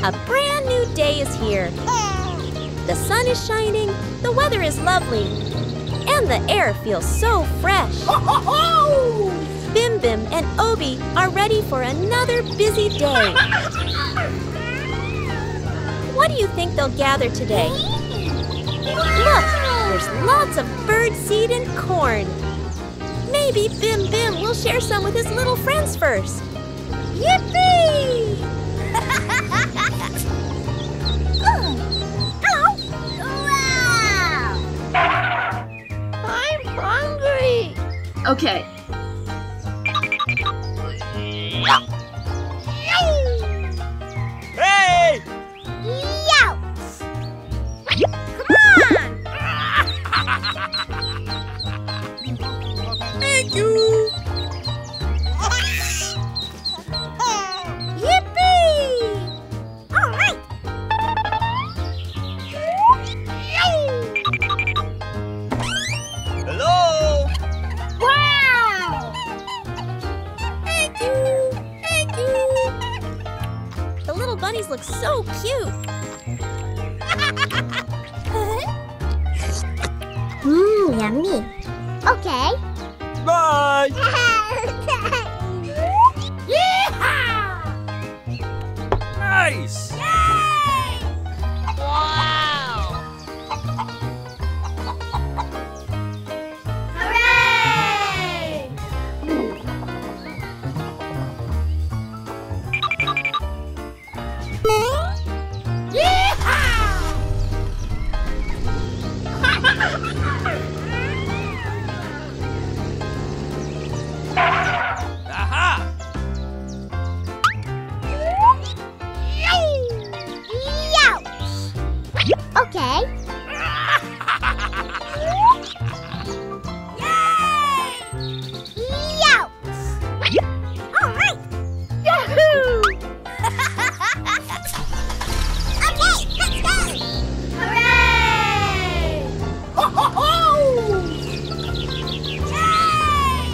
A brand new day is here. The sun is shining, the weather is lovely, and the air feels so fresh. Bim Bim and Obi are ready for another busy day. What do you think they'll gather today? Look, there's lots of bird seed and corn. Maybe Bim Bim will share some with his little friends first. Yippee! Hello! Wow! I'm hungry. Okay. Hey! Youch! Come on! Thank you! Yippee! All right. Hello! Wow! Thank you! Thank you! The little bunnies look so cute. Yummy. Okay. Bye! Yeehaw! Nice! Yay! Wow! Hooray! Aha! Youch! Okay. Yay! Youch! All right. Yahoo! Okay, let's go! Hooray! Ho, ho, ho! Yay!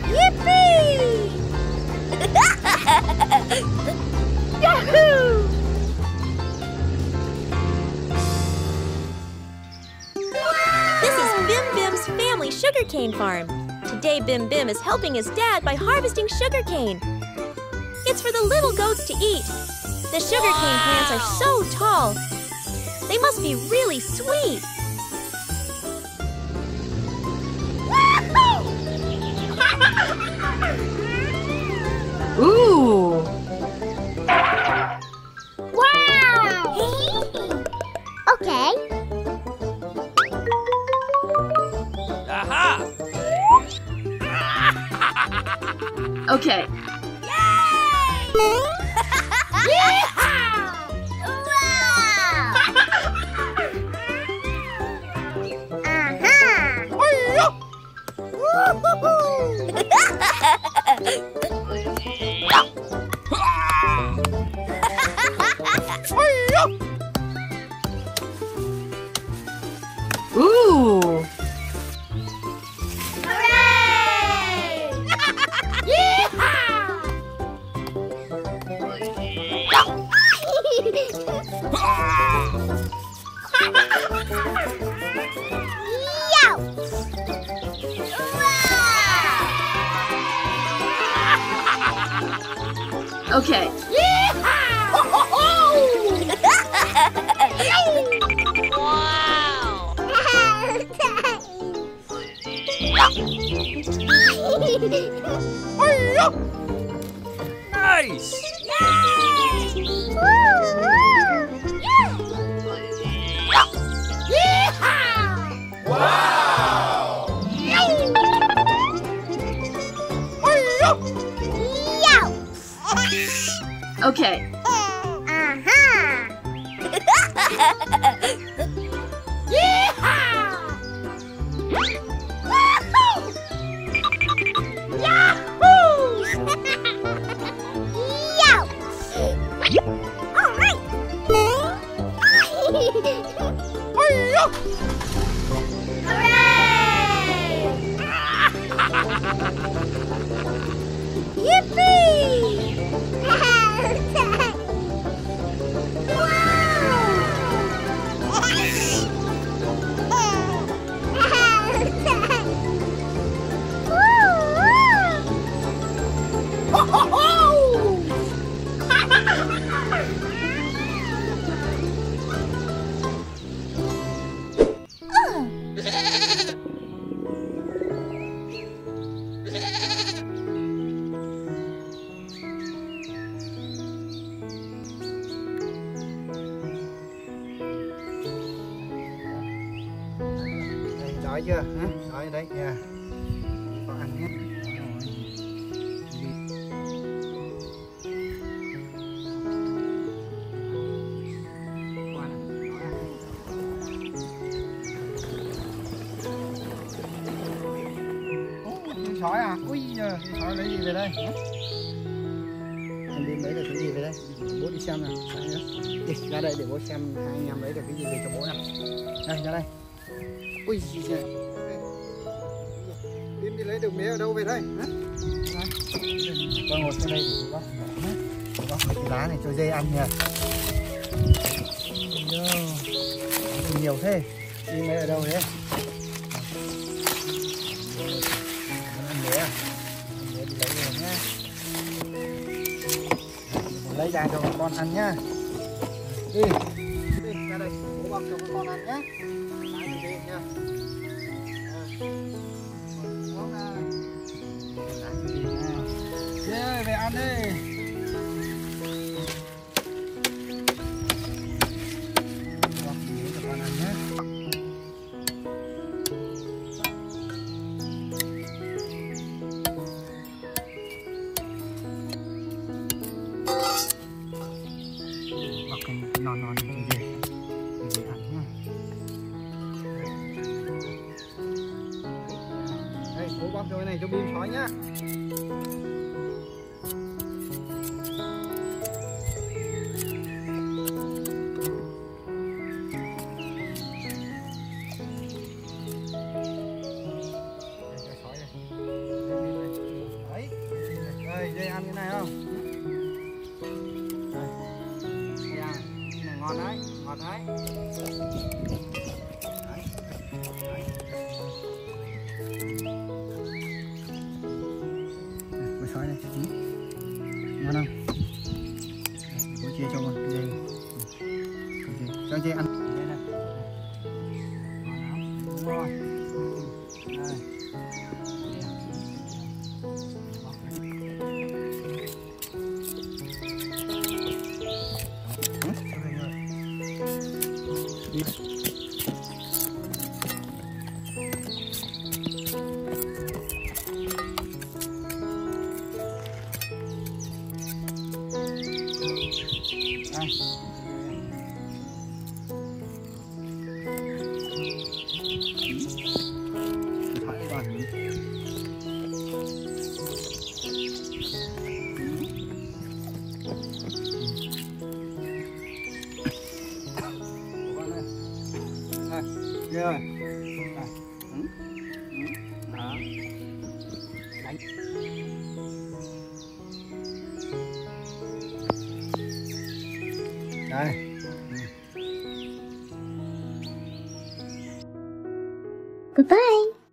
Yippee! Yahoo! This is Bim Bim's family sugarcane farm. Today Bim Bim is helping his dad by harvesting sugarcane. It's for the little goats to eat. The sugarcane plants are so tall. They must be really sweet. Ooh! Wow! Okay. Aha! Okay. Yay! Yeehaw! Ooh! Hooray! Yeehaw! Okay. Wow! Nice! Wow! Okay. đói chưa? Hả? Đói đấy kìa. Có ăn nhé. Sói à? Ui giời, sói lấy gì về đây? Anh Bim lấy được cái gì về đây? Bố đi xem nào. Đi ra đây để bố xem hai anh em lấy được cái gì về cho bố nào. Đây ra đây. Ui giời. Bim đi lấy được mía ở đâu về đây? Hả? Con ngồi trên đây để bố có cái lá này cho dê ăn nha. Nhiều thế. Bim lấy ở đâu thế? Lấy ra cho con ăn nhá. Đi ra đây, bố bọc cho con ăn nhá. Lấy cho đi nhá. Về ăn đi. Bọc cho con ăn nhá. Non cho dê ăn nhá. Đây, bố bóc cho cái này cho Bim sói nhá. Đây, dê ăn cái này không? Ngon đấy, ngọt đấy. Con sói này, ngon không? Bố chia cho con dê, cho dê ăn. Đây này, ngon lắm, đúng rồi. Rồi. Đó. Đánh. Đây. Bye bye.